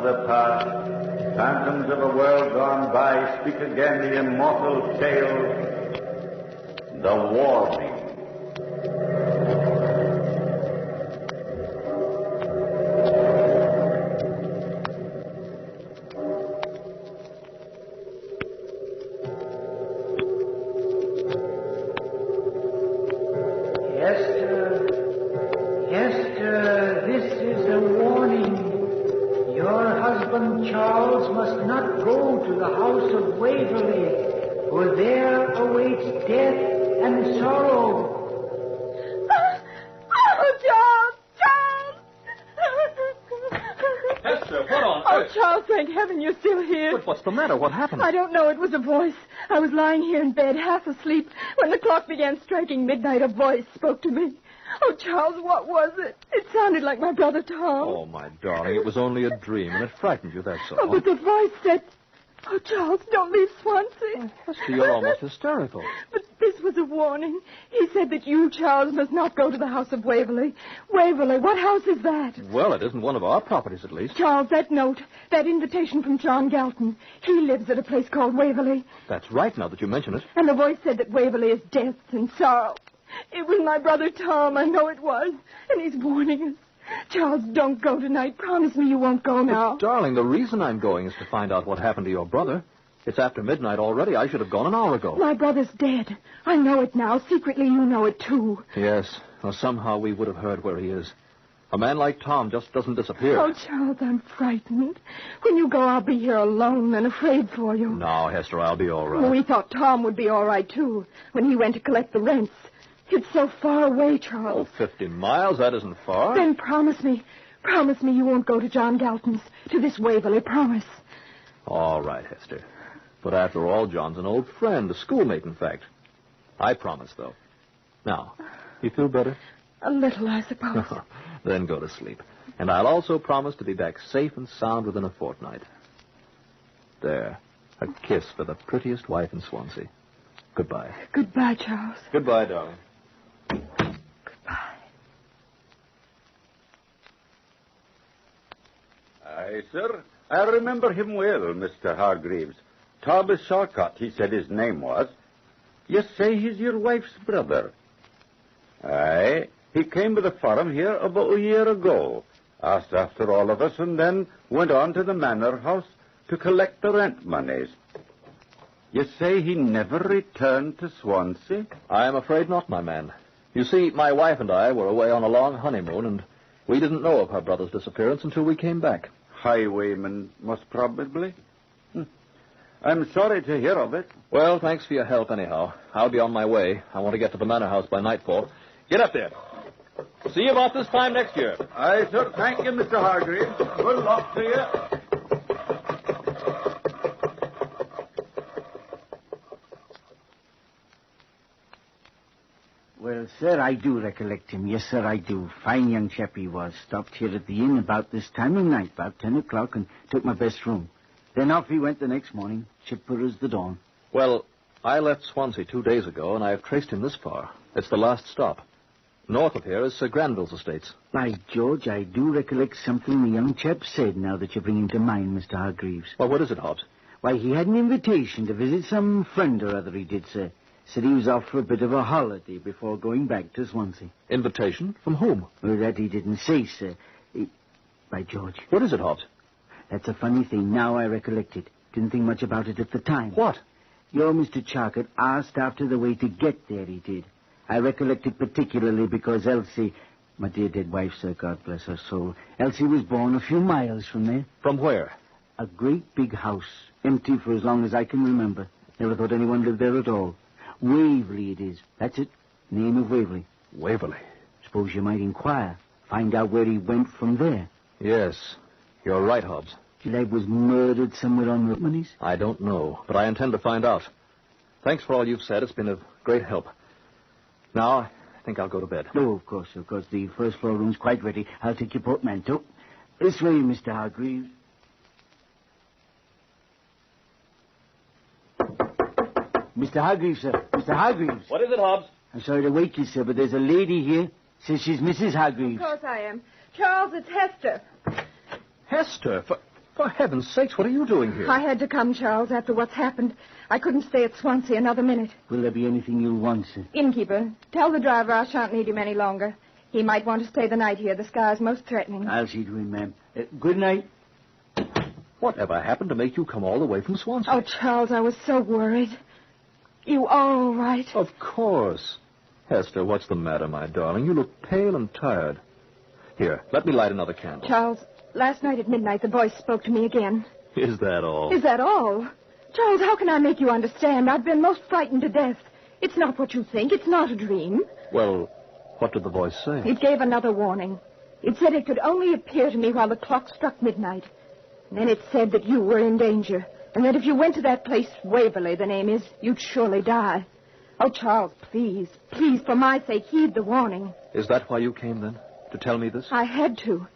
of the past, phantoms of a world gone by, speak again the immortal tale, the warning. Hester, this is a warning. Your husband Charles must not go to the house of Waverley, for there awaits death and sorrow. Hester, what on Oh, earth? Charles, thank heaven you're still here. But what's the matter? What happened? I don't know. It was a voice. I was lying here in bed, half asleep. When the clock began striking midnight, a voice spoke to me. Oh, Charles, what was it? It sounded like my brother Tom. Oh, my darling, it was only a dream, and it frightened you, that's all. Oh, but the voice said, "Oh, Charles, don't leave Swansea." Hester, you're almost hysterical. But this was a warning. He said that you, Charles, must not go to the house of Waverley. Waverley, what house is that? Well, it isn't one of our properties, at least. Charles, that note, that invitation from John Galton. He lives at a place called Waverley. That's right, now that you mention it. And the voice said that Waverley is death and sorrow. It was my brother Tom, I know it was. And he's warning us. Charles, don't go tonight. Promise me you won't go now. But, darling, the reason I'm going is to find out what happened to your brother. It's after midnight already. I should have gone an hour ago. My brother's dead. I know it now. Secretly, you know it, too. Yes. Well, somehow we would have heard where he is. A man like Tom just doesn't disappear. Oh, Charles, I'm frightened. When you go, I'll be here alone and afraid for you. No, Hester, I'll be all right. We thought Tom would be all right, too, when he went to collect the rents. It's so far away, Charles. Oh, 50 miles? That isn't far. Then promise me you won't go to John Galton's, to this Waverley, promise. All right, Hester. But after all, John's an old friend, a schoolmate, in fact. I promise, though. Now, you feel better? A little, I suppose. Then go to sleep. And I'll also promise to be back safe and sound within a fortnight. There. A kiss for the prettiest wife in Swansea. Goodbye. Goodbye, Charles. Goodbye, darling. Goodbye. Aye, sir. I remember him well, Mr. Hargreaves. Thomas Shawcott, he said his name was. You say he's your wife's brother. Aye. He came to the farm here about a year ago, asked after all of us, and then went on to the manor house to collect the rent monies. You say he never returned to Swansea? I am afraid not, my man. You see, my wife and I were away on a long honeymoon, and we didn't know of her brother's disappearance until we came back. Highwayman, most probably. I'm sorry to hear of it. Well, thanks for your help anyhow. I'll be on my way. I want to get to the manor house by nightfall. Get up there. See you about this time next year. Aye, sir. Thank you, Mr. Hargreaves. Good luck to you. Well, sir, I do recollect him. Yes, sir, I do. Fine young chap he was. Stopped here at the inn about this time of night, about 10 o'clock, and took my best room. Then off he went the next morning, chipper as the dawn. Well, I left Swansea 2 days ago, and I've traced him this far. It's the last stop. North of here is Sir Granville's estates. By George, I do recollect something the young chap said now that you bring him to mind, Mr. Hargreaves. Well, what is it, Hobbs? Why, he had an invitation to visit some friend or other, he did, sir. Said he was off for a bit of a holiday before going back to Swansea. Invitation? From whom? Well, that he didn't say, sir. By George. What is it, Hobbs? That's a funny thing. Now I recollect it. Didn't think much about it at the time. What? Your Mr. Charcot asked after the way to get there, he did. I recollect it particularly because Elsie, my dear dead wife, sir, God bless her soul, Elsie was born a few miles from there. From where? A great big house, empty for as long as I can remember. Never thought anyone lived there at all. Waverley it is. That's it. Name of Waverley. Waverley. Suppose you might inquire. Find out where he went from there. Yes. You're right, Hobbs. The lad was murdered somewhere on the monies? I don't know, but I intend to find out. Thanks for all you've said. It's been of great help. Now, I think I'll go to bed. Oh, of course. The first floor room's quite ready. I'll take your portmanteau. This way, Mr. Hargreaves. Mr. Hargreaves, sir. Mr. Hargreaves. What is it, Hobbs? I'm sorry to wake you, sir, but there's a lady here. Says she's Mrs. Hargreaves. Of course I am. Charles, it's Hester. Hester, for For heaven's sakes, what are you doing here? I had to come, Charles, after what's happened. I couldn't stay at Swansea another minute. Will there be anything you'll want, sir? Innkeeper, tell the driver I shan't need him any longer. He might want to stay the night here. The sky's most threatening. I'll see to him, ma'am. Good night. Whatever happened to make you come all the way from Swansea? Oh, Charles, I was so worried. You are all right? Of course. Hester, what's the matter, my darling? You look pale and tired. Here, let me light another candle. Charles, last night at midnight, the voice spoke to me again. Is that all? Is that all? Charles, how can I make you understand? I've been most frightened to death. It's not what you think. It's not a dream. Well, what did the voice say? It gave another warning. It said it could only appear to me while the clock struck midnight. And then it said that you were in danger, and that if you went to that place, Waverley, the name is, you'd surely die. Oh, Charles, please, for my sake, heed the warning. Is that why you came, then? To tell me this? I had to.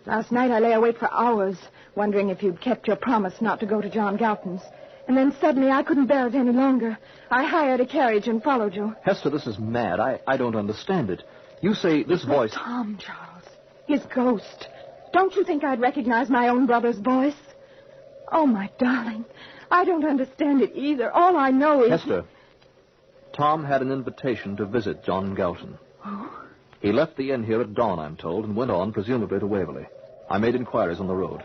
Last night I lay awake for hours, wondering if you'd kept your promise not to go to John Galton's. And then suddenly I couldn't bear it any longer. I hired a carriage and followed you. Hester, this is mad. I don't understand it. You say this voice... Tom, Charles. His ghost. Don't you think I'd recognize my own brother's voice? Oh, my darling. I don't understand it either. All I know is... Hester, Tom had an invitation to visit John Galton. Oh? He left the inn here at dawn, I'm told, and went on, presumably, to Waverley. I made inquiries on the road.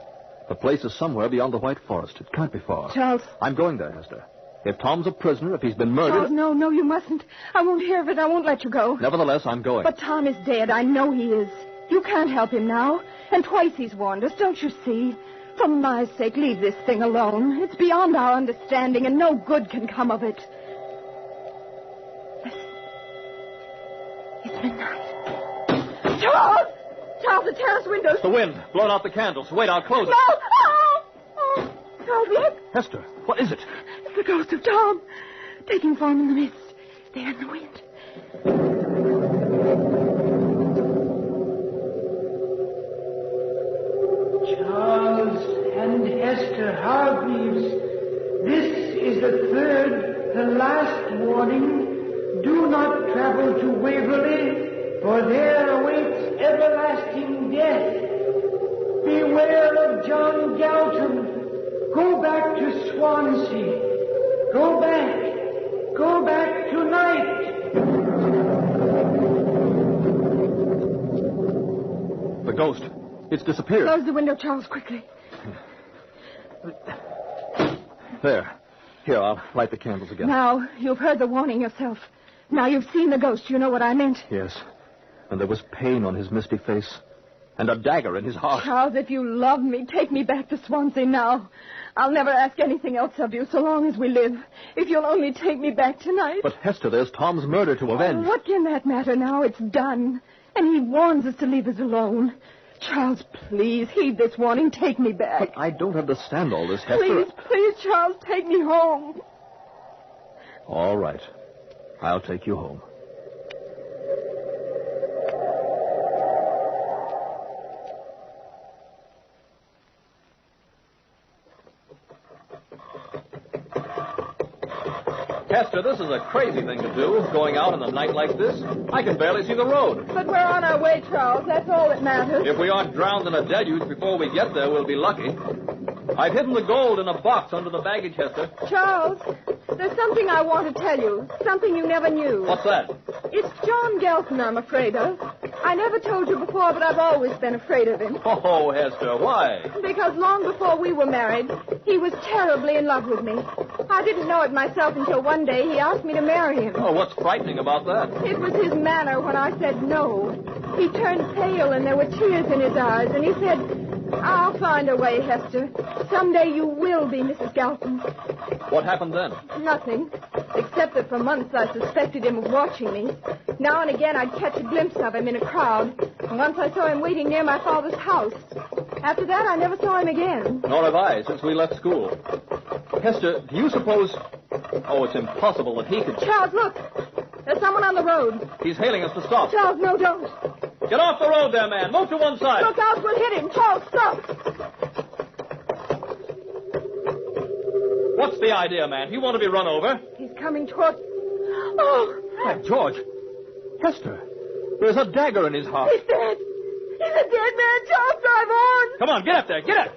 The place is somewhere beyond the White Forest. It can't be far. Charles. I'm going there, Hester. If Tom's a prisoner, if he's been murdered... Charles, no, you mustn't. I won't hear of it. I won't let you go. Nevertheless, I'm going. But Tom is dead. I know he is. You can't help him now. And twice he's warned us, don't you see? For my sake, leave this thing alone. It's beyond our understanding, and no good can come of it. Listen. It's midnight. Charles! Charles, the terrace windows. It's the wind. Blown out the candles. Wait, I'll close it. No! Oh! Charles, look. Hester, what is it? It's the ghost of Tom. Taking form in the mist. There in the wind. Charles and Hester Hargreaves, this is the third, the last warning. Do not travel to Waverley, for there awaits everlasting death. Beware of John Galton. Go back to Swansea. Go back tonight. The ghost. It's disappeared. Close the window, Charles, quickly. There. Here, I'll light the candles again. Now, you've heard the warning yourself. Now you've seen the ghost. You know what I meant. Yes. And there was pain on his misty face. And a dagger in his heart. Charles, if you love me, take me back to Swansea now. I'll never ask anything else of you so long as we live. If you'll only take me back tonight. But, Hester, there's Tom's murder to avenge. What can that matter now? It's done. And he warns us to leave us alone. Charles, please, heed this warning. Take me back. But I don't understand all this, Hester. Please, Charles, take me home. All right. I'll take you home. Hester, this is a crazy thing to do, going out in a night like this. I can barely see the road. But we're on our way, Charles. That's all that matters. If we aren't drowned in a deluge before we get there, we'll be lucky. I've hidden the gold in a box under the baggage, Hester. Charles, there's something I want to tell you. Something you never knew. What's that? It's John Galton I'm afraid of. I never told you before, but I've always been afraid of him. Oh, Hester, why? Because long before we were married, he was terribly in love with me. I didn't know it myself until one day he asked me to marry him. Oh, what's frightening about that? It was his manner when I said no. He turned pale and there were tears in his eyes, and he said, "I'll find a way, Hester. Someday you will be Mrs. Galton." What happened then? Nothing, except that for months I suspected him of watching me. Now and again I'd catch a glimpse of him in a crowd, and once I saw him waiting near my father's house. After that, I never saw him again. Nor have I, since we left school. Hester, do you suppose... Oh, it's impossible that he could... Charles, look. There's someone on the road. He's hailing us to stop. Charles, no, don't. Get off the road there, man. Move to one side. Look out, we'll hit him. Charles, stop. What's the idea, man? You want to be run over? He's coming toward... Oh! By George. Hester, there's a dagger in his heart. He's dead. He's a dead man. Charles, drive on. Come on, get up there. Get up.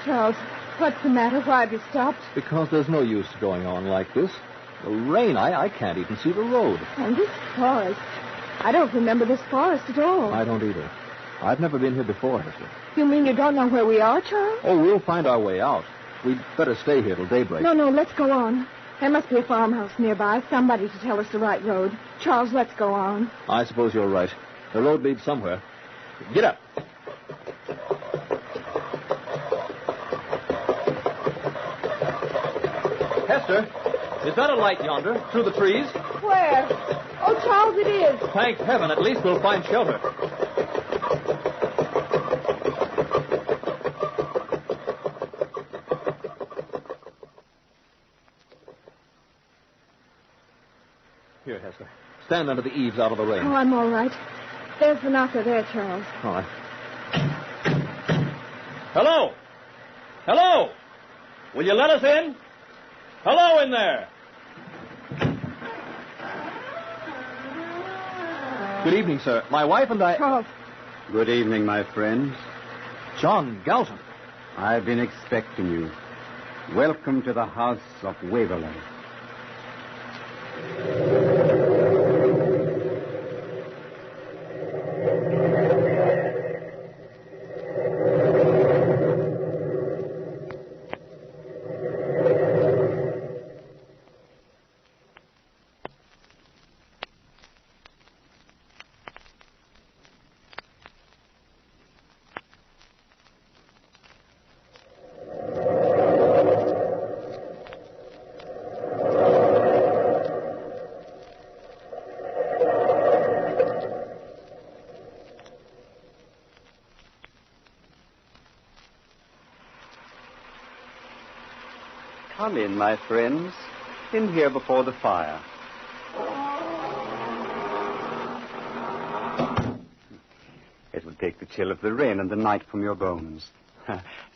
Charles, what's the matter? Why have you stopped? Because there's no use going on like this. The rain, I can't even see the road. And this forest. I don't remember this forest at all. I don't either. I've never been here before, Hester. You mean you don't know where we are, Charles? Oh, we'll find our way out. We'd better stay here till daybreak. No, let's go on. There must be a farmhouse nearby, somebody to tell us the right road. Charles, let's go on. I suppose you're right. The road leads somewhere. Get up. Hester, is that a light yonder, through the trees? Where? Oh, Charles, it is. Thank heaven, at least we'll find shelter. Here, Hester. Stand under the eaves out of the rain. Oh, I'm all right. There's the knocker there, Charles. All right. Hello! Hello! Will you let us in? Hello in there! Good evening, sir. My wife and I... Charles. Good evening, my friends. John Galton. I've been expecting you. Welcome to the house of Waverley. Come in, my friends. In here before the fire. It will take the chill of the rain and the night from your bones.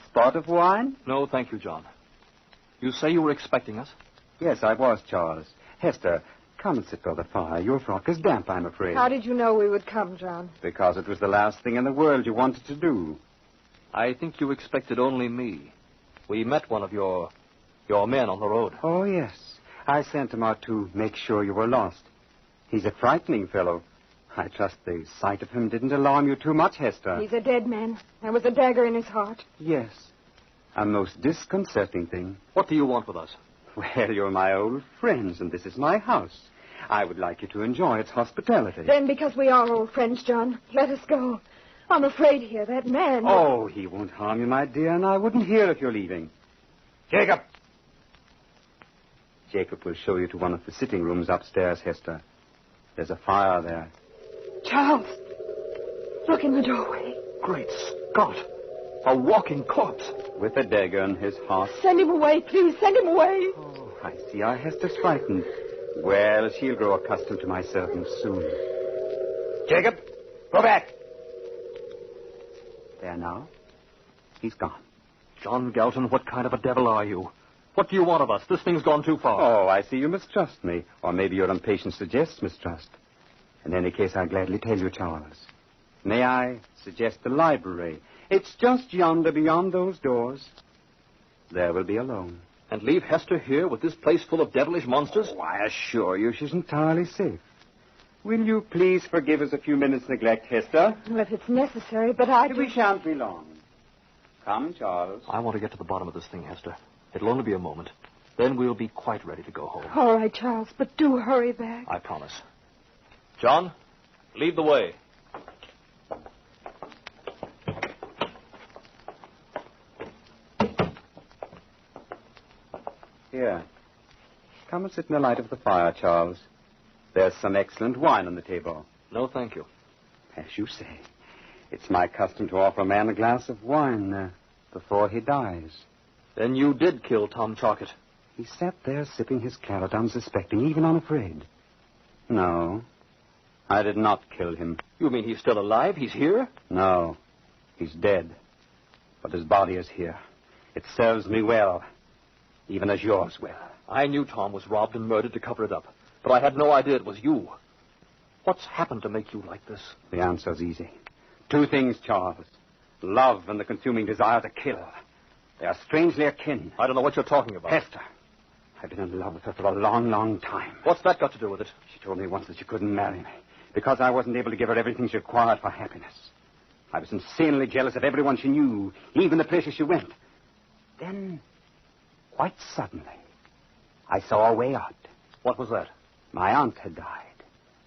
Spot of wine? No, thank you, John. You say you were expecting us? Yes, I was, Charles. Hester, come and sit by the fire. Your frock is damp, I'm afraid. How did you know we would come, John? Because it was the last thing in the world you wanted to do. I think you expected only me. We met one of your men on the road. Oh, yes. I sent him out to make sure you were lost. He's a frightening fellow. I trust the sight of him didn't alarm you too much, Hester. He's a dead man. There was a dagger in his heart. Yes. A most disconcerting thing. What do you want with us? Well, you're my old friends, and this is my house. I would like you to enjoy its hospitality. Then, because we are old friends, John, let us go. I'm afraid here, that man... Oh, he won't harm you, my dear, and I wouldn't hear if you're leaving. Jacob! Jacob will show you to one of the sitting rooms upstairs, Hester. There's a fire there. Charles, look in the doorway. Great Scott! A walking corpse. With a dagger in his heart. Send him away, please. Send him away. Oh, I see our Hester's frightened. Well, she'll grow accustomed to my servants soon. Jacob, go back. There now. He's gone. John Galton, what kind of a devil are you? What do you want of us? This thing's gone too far. Oh, I see you mistrust me. Or maybe your impatience suggests mistrust. In any case, I'll gladly tell you, Charles. May I suggest the library? It's just yonder beyond those doors. There will be alone. And leave Hester here with this place full of devilish monsters? Oh, I assure you she's entirely safe. Will you please forgive us a few minutes' neglect, Hester? Well, if it's necessary, but I... We shan't be long. Come, Charles. I want to get to the bottom of this thing, Hester. It'll only be a moment. Then we'll be quite ready to go home. All right, Charles, but do hurry back. I promise. John, lead the way. Here. Come and sit in the light of the fire, Charles. There's some excellent wine on the table. No, thank you. As you say, it's my custom to offer a man a glass of wine before he dies. Then you did kill Tom Chalkett. He sat there sipping his claret, unsuspecting, even unafraid. No, I did not kill him. You mean he's still alive? He's here? No, he's dead. But his body is here. It serves me well, even as yours will. I knew Tom was robbed and murdered to cover it up, but I had no idea it was you. What's happened to make you like this? The answer's easy. Two things, Charles. Love and the consuming desire to kill. They are strangely akin. I don't know what you're talking about. Hester. I've been in love with her for a long, long time. What's that got to do with it? She told me once that she couldn't marry me because I wasn't able to give her everything she required for happiness. I was insanely jealous of everyone she knew, even the places she went. Then, quite suddenly, I saw a way out. What was that? My aunt had died.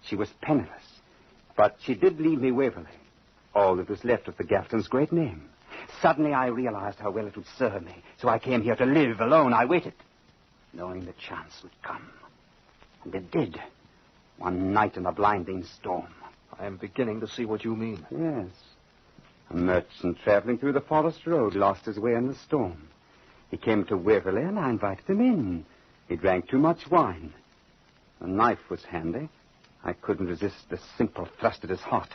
She was penniless. But she did leave me Waverley. All that was left of the Galton's great name. Suddenly I realized how well it would serve me. So I came here to live alone. I waited, knowing the chance would come. And it did. One night in a blinding storm. I am beginning to see what you mean. Yes. A merchant traveling through the forest road lost his way in the storm. He came to Waverley and I invited him in. He drank too much wine. A knife was handy. I couldn't resist the simple thrust at his heart.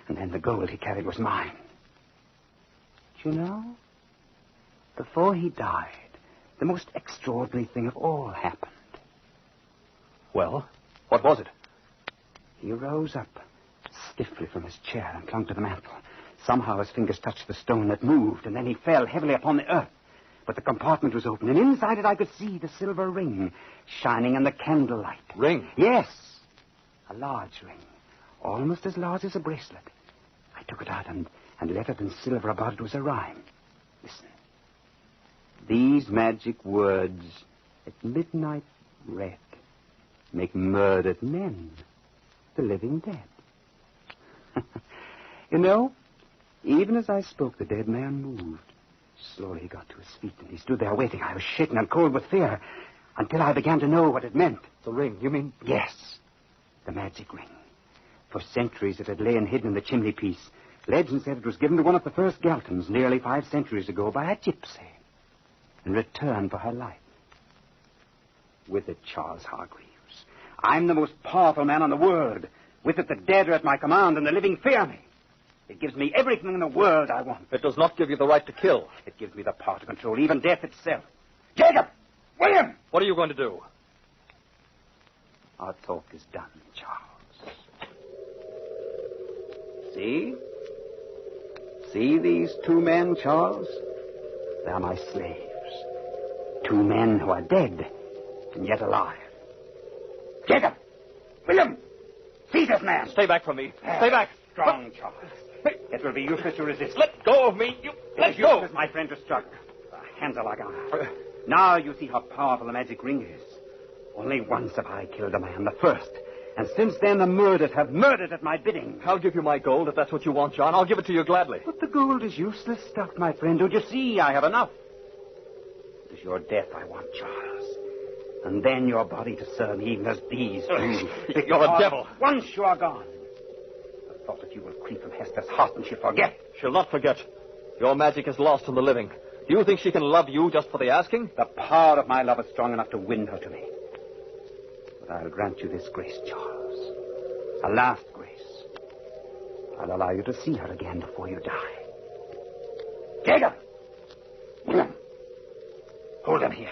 And then the gold he carried was mine. Do you know? Before he died, the most extraordinary thing of all happened. Well, what was it? He rose up stiffly from his chair and clung to the mantel. Somehow his fingers touched the stone that moved, and then he fell heavily upon the earth. But the compartment was open, and inside it I could see the silver ring shining in the candlelight. Ring? Yes. A large ring, almost as large as a bracelet. I took it out, and lettered in silver about it was a rhyme. Listen. These magic words at midnight red make murdered men the living dead. You know, even as I spoke, the dead man moved. Slowly he got to his feet, and he stood there waiting. I was shaken and cold with fear until I began to know what it meant. The ring, you mean? Yes, the magic ring. For centuries it had lain hidden in the chimney piece. Legend said it was given to one of the first Galtons nearly 5 centuries ago by a gypsy in return for her life. With it, Charles Hargreaves, I'm the most powerful man in the world. With it, the dead are at my command and the living fear me. It gives me everything in the world I want. It does not give you the right to kill. It gives me the power to control even death itself. Jacob! William! What are you going to do? Our talk is done, Charles. See? See these 2 men, Charles? They're my slaves. 2 men who are dead and yet alive. Jacob! William! Seize this man! Stay back from me. Stay back. Strong, Charles. It will be useless to resist. Let go of me. Let go. Useless, my friend, to strike. The hands are like iron. Now you see how powerful the magic ring is. Only once have I killed a man, the first. And since then, the murdered have murdered at my bidding. I'll give you my gold if that's what you want, John. I'll give it to you gladly. But the gold is useless stuff, my friend. Don't you see? I have enough. It is your death I want, Charles. And then your body to serve me, even as these do. You're a devil. Once you are gone, the thought that you will creep from Hester's heart and she'll forget. She'll not forget. Your magic is lost in the living. Do you think she can love you just for the asking? The power of my love is strong enough to win her to me. But I'll grant you this grace, Charles. A last grace. I'll allow you to see her again before you die. Jacob! William! Hold him here.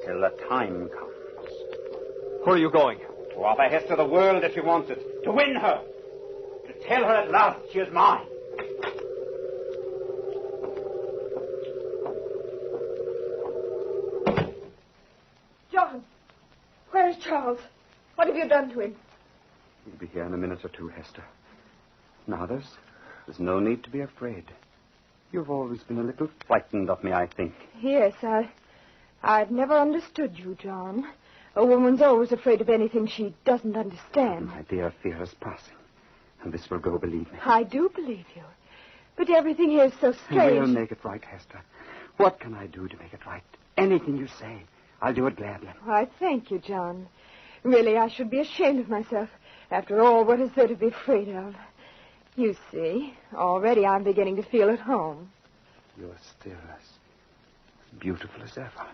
Till the time comes. Where are you going? To offer Hester the world that she wanted. To win her. To tell her at last she is mine. John, where is Charles? What have you done to him? He'll be here in a minute or 2, Hester. Now, there's no need to be afraid. You've always been a little frightened of me, I think. Yes, I've never understood you, John. A woman's always afraid of anything she doesn't understand. My dear, fear is passing. And this will go, believe me. I do believe you. But everything here is so strange. We'll make it right, Hester. What can I do to make it right? Anything you say. I'll do it gladly. Why, thank you, John. Really, I should be ashamed of myself. After all, what is there to be afraid of? You see, already I'm beginning to feel at home. You're still as beautiful as ever.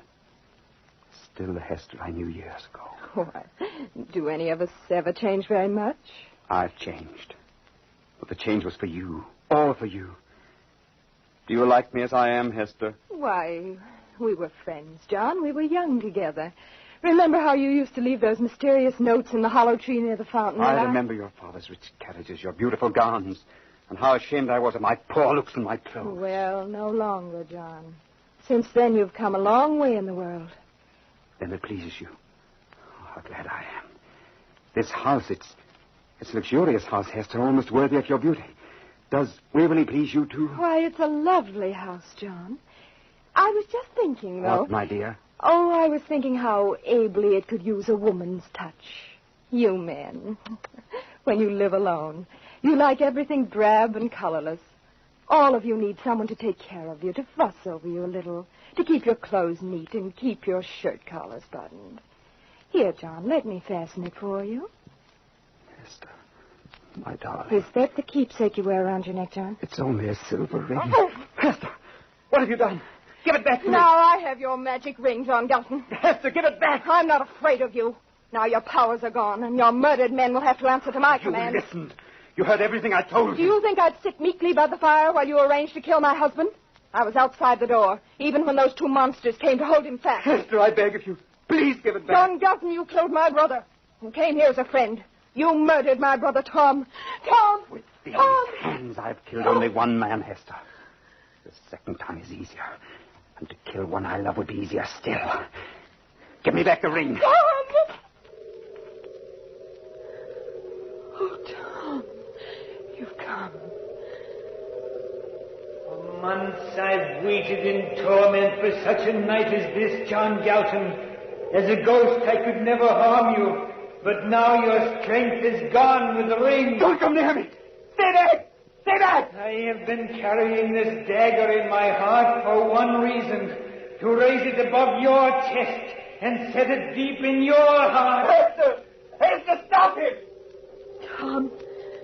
Still the Hester I knew years ago. Why, do any of us ever change very much? I've changed. But the change was for you. All for you. Do you like me as I am, Hester? Why, we were friends, John. We were young together. Remember how you used to leave those mysterious notes in the hollow tree near the fountain? I remember your father's rich carriages, your beautiful gowns, and how ashamed I was of my poor looks and my clothes. Well, no longer, John. Since then, you've come a long way in the world. Then it pleases you. Oh, how glad I am. This house, it's a luxurious house, Hester, almost worthy of your beauty. Does Waverly please you, too? Why, it's a lovely house, John. I was just thinking, though. What, my dear? Oh, I was thinking how ably it could use a woman's touch. You men. When you live alone, you like everything drab and colorless. All of you need someone to take care of you, to fuss over you a little, to keep your clothes neat and keep your shirt collars buttoned. Here, John, let me fasten it for you. Hester, my darling. Is that the keepsake you wear around your neck, John? It's only a silver ring. Hester, what have you done? Give it back to me. Now I have your magic ring, John Galton. Hester, give it back. I'm not afraid of you. Now your powers are gone, and your murdered men will have to answer to my command. You listened. You heard everything I told Do you. you think I'd sit meekly by the fire while you arranged to kill my husband? I was outside the door, even when those two monsters came to hold him fast. Hester, I beg of you. Please give it back. John Galton, you killed my brother, and came here as a friend. You murdered my brother, Tom. Tom! With these Tom! hands, I've killed only one man, Hester. The second time is easier. And to kill one I love would be easier still. Give me back the ring. Tom! Oh, Tom, you've come. For months I've waited in torment for such a night as this, John Galton. As a ghost I could never harm you, but now your strength is gone with the ring. Don't come near me. Stay back. Stay back. I have been carrying this dagger in my heart for one reason, to raise it above your chest and set it deep in your heart. Hester! Hester, stop him!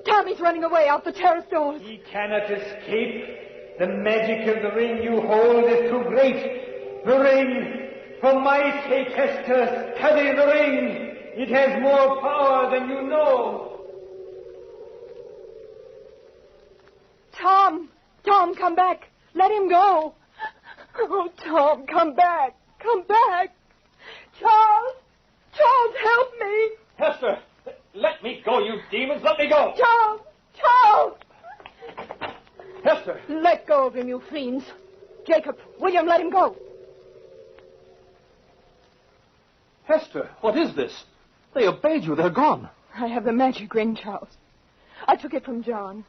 Tom, he's running away out the terrace doors. He cannot escape. The magic of the ring you hold is too great. The ring, for my sake, Hester, study the ring. It has more power than you know. Tom, come back. Let him go. Oh, Tom, come back. Come back. Charles, help me. Hester, let me go, you demons. Let me go. Charles. Hester. Let go of him, you fiends. Jacob, William, let him go. Hester, what is this? They obeyed you. They're gone. I have the magic ring, Charles. I took it from John.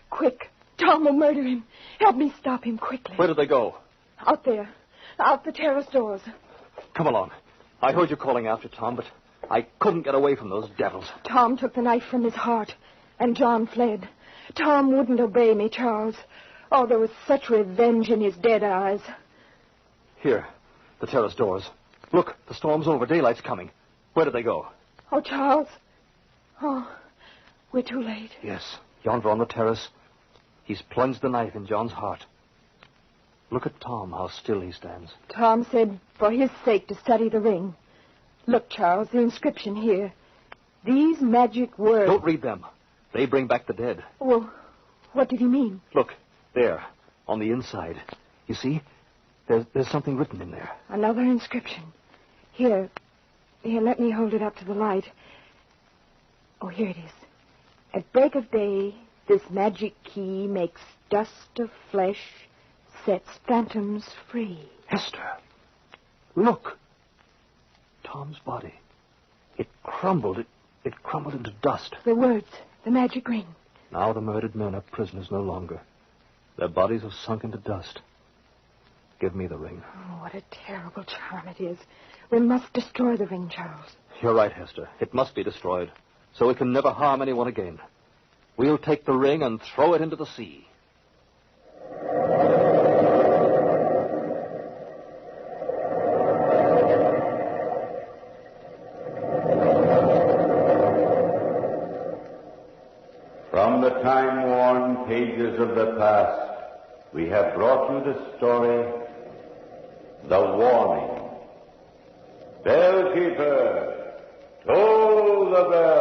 Quick, Tom will murder him. Help me stop him quickly. Where did they go? Out there. Out the terrace doors. Come along. I heard you calling after Tom, but I couldn't get away from those devils. Tom took the knife from his heart, and John fled. Tom wouldn't obey me, Charles. Oh, there was such revenge in his dead eyes. Here, the terrace doors. Look, the storm's over. Daylight's coming. Where did they go? Oh, Charles. Oh, we're too late. Yes, yonder on the terrace. He's plunged the knife in John's heart. Look at Tom, how still he stands. Tom said for his sake to study the ring. Look, Charles, the inscription here. These magic words... Don't read them. They bring back the dead. Well, what did he mean? Look, there, on the inside. You see? There's something written in there. Another inscription. Here, let me hold it up to the light. Oh, here it is. At break of day, this magic key makes dust of flesh, sets phantoms free. Hester, look. Tom's body. It crumbled. It crumbled into dust. The words, the magic ring. Now the murdered men are prisoners no longer. Their bodies have sunk into dust. Give me the ring. Oh, what a terrible charm it is. We must destroy the ring, Charles. You're right, Hester. It must be destroyed, so it can never harm anyone again. We'll take the ring and throw it into the sea. From the time-worn pages of the past, we have brought you the story, The Warning. Bellkeeper, toll the bell.